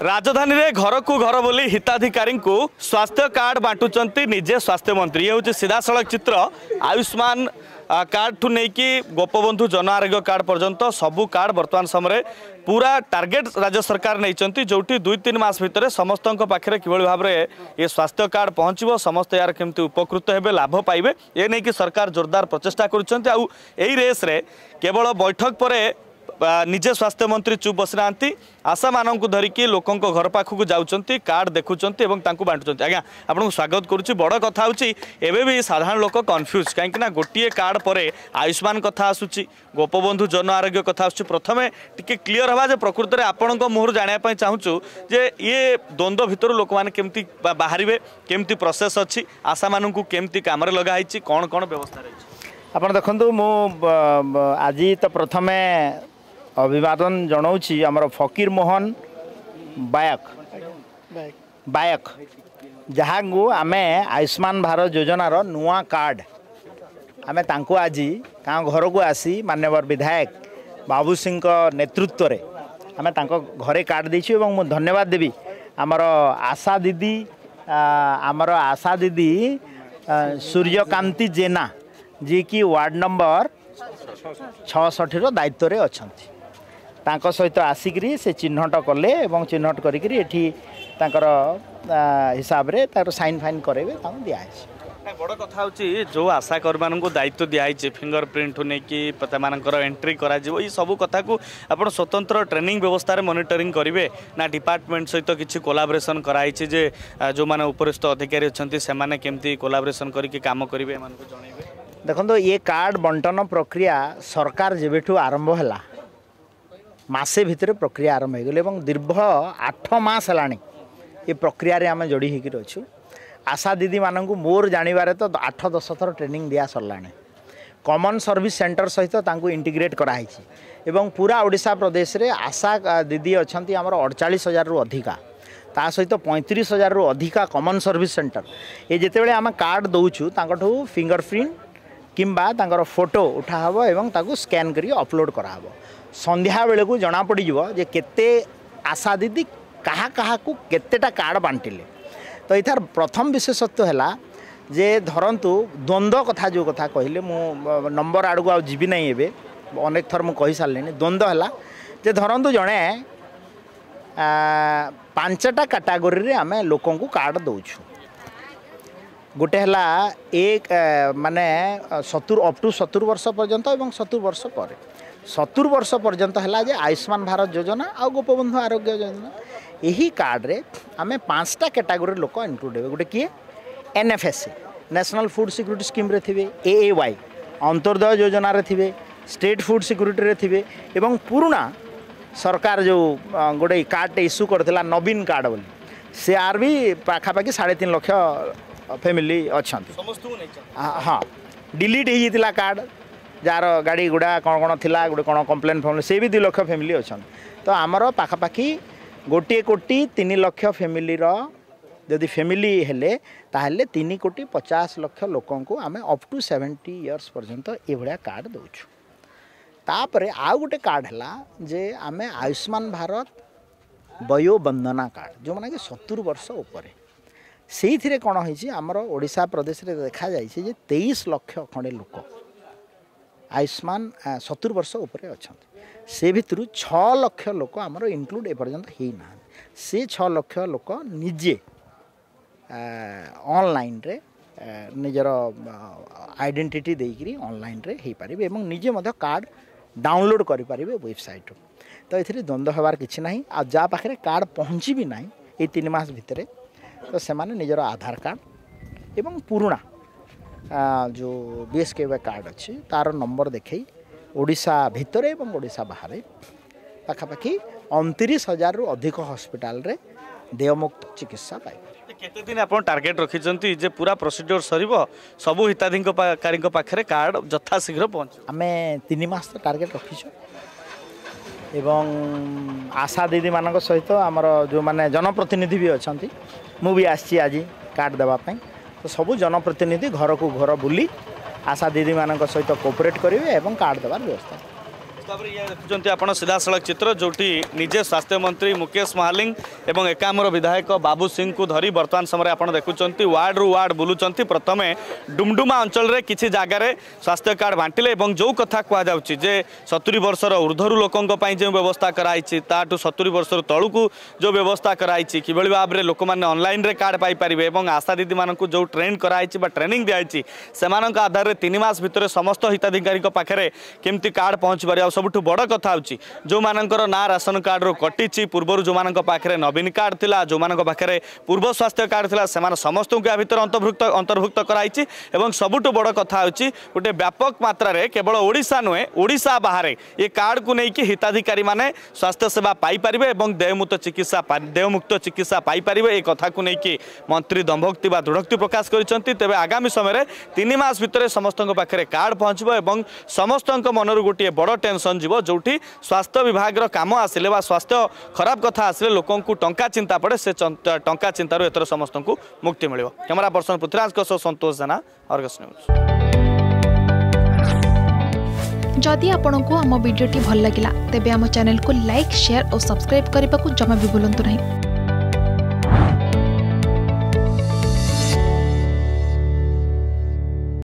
राजधानी रे घर को घर बोली हिताधिकारी को स्वास्थ्य कार्ड बांटुचंती निजे स्वास्थ्य मंत्री ये हूँ सीधा सड़क चित्र आयुष्मान कार्ड ठू नहीं कि गोपबंधु जन आरोग्य कार्ड पर्यंत सबू कार्ड बर्तमान समय पूरा टार्गेट राज्य सरकार नहीं जोटी 2-3 मास भितर समस्त पाखे किभली भाव में ये स्वास्थ्य कार्ड पहुँचो समस्त यार केमती उपकृत हेबे लाभ पाइबे ये नहीं कि सरकार जोरदार प्रचेषा करुछंती आउ एई रेस रे केवल बैठक पर निजे स्वास्थ्य मंत्री चुप बसी ना आशा मानक धरिकी लोकों घर पाखक जाऊँच कार्ड देखुंत बांटुंट आज्ञा आपको स्वागत करुच्ची बड़ कथा एवं भी साधारण लोक कन्फ्यूज कहीं गोटे कार्ड पर आयुष्मान कथा आसूची गोपबंधु जन आरोग्य कथा आसूची प्रथमे टिके क्लीयर हवा प्रकृत में आपण मुहर जानापी चाहूँ जे ये द्वंद्व भितर लोक मैंने केमती बाहर केमती प्रोसेस अच्छी आशा मानू केमती काम लगाई कौन कौन व्यवस्था रही आप देखु मु आज तो प्रथमे अभिवादन जनाऊँगी आमर फकीर मोहन बायक जहाँ को आम आयुष्मान भारत योजनार नुआ कार्ड आम आज घर को आसी माननीय विधायक बाबू सिंह नेतृत्व रे आम घरे कार्ड देछी मु धन्यवाद देवी आमर आशा दीदी सूर्यकांति जेना जी की वार्ड नंबर 66 दायित्व रे अछंती तांको सहित आसिकरी से चिन्हट कले एवं चिन्हट करिकरी एठी तांकर हिसाब रे तार साइन फाइन करेबे तां दिया है बड़ कथा होची जो आशा कर्मी मानक दायित्व दिखाई फिंगर प्रिंट नहीं कि एंट्री करा जीवो ये सब कथा को आपण स्वतंत्र ट्रेनिंग व्यवस्था रे मॉनिटरिंग करेंगे ना डिपार्टमेंट सहित किसी कोलाबोरेशन कराई जे जो माने उपरिस्थ अधिकारी अच्छंती से माने केमती कोलाबोरेशन करके काम करेंगे मानक जणैबे देखो ये कार्ड बंटन प्रक्रिया सरकार जेबेठू आरंभ है मासे भितर प्रक्रिया आरंभ हो गले दीर्घ 8 मास है ये प्रक्रिया रे आम जोड़ी होकर अच्छू आशा दीदी मानू मोर जानवर तो 8-10 थर ट्रेनिंग दिया सरला कॉमन सर्विस सेंटर सहित इंटीग्रेट कराई एवं पूरा ओडिशा प्रदेश रे आशा दीदी अच्छा आमर 48,000 रु अधिका ता सहित 35,000 रु अधिका कॉमन सर्विस सेंटर ये जिते आम कार्ड दौचु फिंगर प्रिंट किंबा तांकर फोटो उठाहब एवं ताकू स्कैन करी अपलोड कराहब संध्या बेले को जना पड़ जे केते आशा दीदी कहा को केतेटा कार्ड बांटिले तो इथार प्रथम विशेषत्व है जे धरंतु द्वंद्व कथा जो कथा कहले मु नंबर आड़ को जीवी नहीं एबे अनेक थर मु कहि सारले द्वंद्व है जे धरंतु जणे 5टा कैटेगरी रे आमे लोकों को कार्ड दउछु गोटे है एक माने 70 अप टू 70 वर्ष पर्यंत और 70 वर्ष पर 70 वर्ष पर्यंत है जे आयुष्मान भारत योजना और गोपबंधु आरोग्य योजना यही कार्ड रे आमे 5टा कैटेगरी लोक इनक्लूड हे गोटे किए NFSA national food security scheme रे थिबे AAY अंत्योदय योजना रे थिबे स्टेट फूड सिक्योरिटी रे थिबे एवं पुराना सरकार जो गोटे कार्ड इश्यू करथिला नवीन कार्ड बोली से आर भी पाखापाखि 3.5 लाख फैमिली अच्छा हाँ डिलीट हो कार्ड जार गाड़ी गुड़ा कौन कौन थी गोटे कौन कम्प्लेन फैमिली से भी 2 लाख फैमिली अच्छा तो आमर पाखापाखि 1,03,00,000 फैमिली जदि फैमिली हेले ताहले 3,50,00,000 लोकों को आम अप टू 70 इयर्स पर्यंत ये भाया कार्ड दौचु तापर आउ गोटे कार्ड है जे आम आयुष्मान भारत वयोवंदना कार्ड जो मैंने 70 वर्ष उपर से कौन होमर ओडिशा प्रदेश रे देखा जाए 23 लाख खंडे लोक आयुष्मान 70 वर्ष उपर अच्छा से भितर 6 लाख लोक आमर इनक्लूड एपर्यंत हो ना से 6 लाख लोक निजे ऑनलाइन रे निजर आइडेंटिटी देकरी ऑनलाइन रे हो पारे एवं निजे मध्य कार्ड डाउनलोड करें वेबसाइट तो ये द्वंद्व हबार किसी ना आ जा पाखे कार्ड पहुँची भी ना ये 3 मास भितर तो से माने निजर आधार कार्ड एवं पुराना जो BSK कार्ड अच्छी तार नंबर देखई ओडिशा भितर एवं ओडिशा बाहर पाखापाखि 29,000 रु अधिक हॉस्पिटल रे देयमुक्त चिकित्सा पाई केते दिन आप टार्गेट रखी जे पूरा प्रोसीड्योर सरिबो सबु हिताधिकारी पाखे कार्ड यथा शीघ्र पहुँच आम 3 मास तो टार्गेट रखीछु एवं आशा दीदी मान सहित आमर जो माने जनप्रतिनिधि भी अच्छा मु भी आसी आज कार्ड देवाई तो सबू जनप्रतिनिधि घर को घर बुली आशा दीदी मान सहित कोऑपरेट करेंगे एवं कार्ड देवार व्यवस्था भाବରେ ये देखुଛନ୍ତି ଆପଣ ସିଧାସଳଖ ଚିତ୍ର ଯୋଉଠି ନିଜେ ସ୍ୱାସ୍ଥ୍ୟ ମନ୍ତ୍ରୀ ମୁକେଶ ମହାଲିଂ ଏବଂ ଏକାମ୍ର ବିଧାୟକ ବାବୁ ସିଂଙ୍କୁ ଧରି ବର୍ତ୍ତମାନ ସମୟରେ ଆପଣ ଦେଖୁଛନ୍ତି ୱାର୍ଡରୁ ୱାର୍ଡ ବୁଲୁଛନ୍ତି। ପ୍ରଥମେ ଡୁମଡୁମା ଅଞ୍ଚଳରେ କିଛି ଜାଗାରେ ସ୍ୱାସ୍ଥ୍ୟ କାର୍ଡ ବାଣ୍ଟିଲେ ଏବଂ ଯେଉଁ କଥା କୁହାଯାଉଛି ଯେ 70 ବର୍ଷର ଉର୍ଦ୍ଧ୍ୱରୁ ଲୋକଙ୍କ ପାଇଁ ଯେଉଁ ବ୍ୟବସ୍ଥା କରାଯାଇଛି ତାଠୁ 70 ବର୍ଷରୁ ତଳକୁ ଯେଉଁ ବ୍ୟବସ୍ଥା କରାଯାଇଛି କିଭଳି ଭାବରେ ଲୋକମାନେ ଅନଲାଇନରେ କାର୍ଡ ପାଇପାରିବେ ଏବଂ ଆଶା ଦିଦିମାନଙ୍କୁ ଯେଉଁ ଟ୍ରେନ୍ କରାଯାଇଛି ବା ଟ୍ରେନିଂ ଦିଆଯାଇଛି ସେମାନଙ୍କ ଆଧାରରେ 3 ମାସ ଭିତରେ ସମସ୍ତ ହିତାଧିକାରୀଙ୍କ ପାଖରେ କେମିତି କାର୍ଡ ପହଞ୍ଚିପାରିବ। ସବୁଠୁ ବଡ଼ କଥା ହେଉଛି ଯେଉଁମାନଙ୍କର ନାଁ ରାସନ କାର୍ଡରୁ କଟିଛି ପୂର୍ବରୁ ଯେଉଁମାନଙ୍କ ପାଖରେ ନବୀନ କାର୍ଡ ଥିଲା ଯେଉଁମାନଙ୍କ ପାଖରେ ପୂର୍ବ ସ୍ୱାସ୍ଥ୍ୟ କାର୍ଡ ଥିଲା ସେମାନେ ସମସ୍ତଙ୍କୁ ୟା ଭିତରେ ଅନ୍ତର୍ଭୁକ୍ତ କରାଯାଇଛି ଏବଂ ସବୁଠୁ ବଡ଼ କଥା ହେଉଛି ଗୋଟେ ବ୍ୟାପକ ମାତ୍ରାରେ କେବଳ ଓଡ଼ିଶା ନୁହେଁ ଓଡ଼ିଶା ବାହାରେ ଏ କାର୍ଡକୁ ନେଇକି ହିତାଧିକାରୀ ମାନେ ସ୍ୱାସ୍ଥ୍ୟ ସେବା ପାଇପାରିବେ ଏବଂ ଦେୟମୁକ୍ତ ଚିକିତ୍ସା ପାଇପାରିବେ ଏ କଥାକୁ ନେଇକି ମନ୍ତ୍ରୀ ଦମ୍ଭୋକ୍ତି ବା ଦୃଢ଼ୋକ୍ତି ପ୍ରକାଶ କରିଛନ୍ତି। ତେବେ ଆଗାମୀ ସମୟରେ 3 ମାସ ଭିତରେ ସମସ୍ତଙ୍କ ପାଖରେ କାର୍ଡ ପହଞ୍ଚିବ ଏବଂ ସମସ୍ତଙ୍କ ମନରୁ ଗୋଟିଏ ବଡ଼ ଟେନସନ୍ ଯିବ ଯୋଉଠି ସ୍ୱାସ୍ଥ୍ୟ ବିଭାଗର କାମ ଆସିଲେ ବା ସ୍ୱାସ୍ଥ୍ୟ ଖରାପ କଥା ଆସିଲେ ଲୋକଙ୍କୁ ଟଙ୍କା ଚିନ୍ତା ପଡ଼େ ସେ ଟଙ୍କା ଚିନ୍ତାରୁ ଏଥର ସମସ୍ତଙ୍କୁ ମୁକ୍ତି ମିଳିବ। କ୍ୟାମେରା ପର୍ସନ ପୃଥ୍ୱୀରାଜଙ୍କ ସହ ସନ୍ତୋଷ ଜେନା, ଅର୍ଗସ୍ ନ୍ୟୁଜ୍। जदि आपंक आम भिडी भल लगा तेब आम चैनल को लाइक शेयर और सब्सक्राइब करने को जमा भी भूलु नहीं।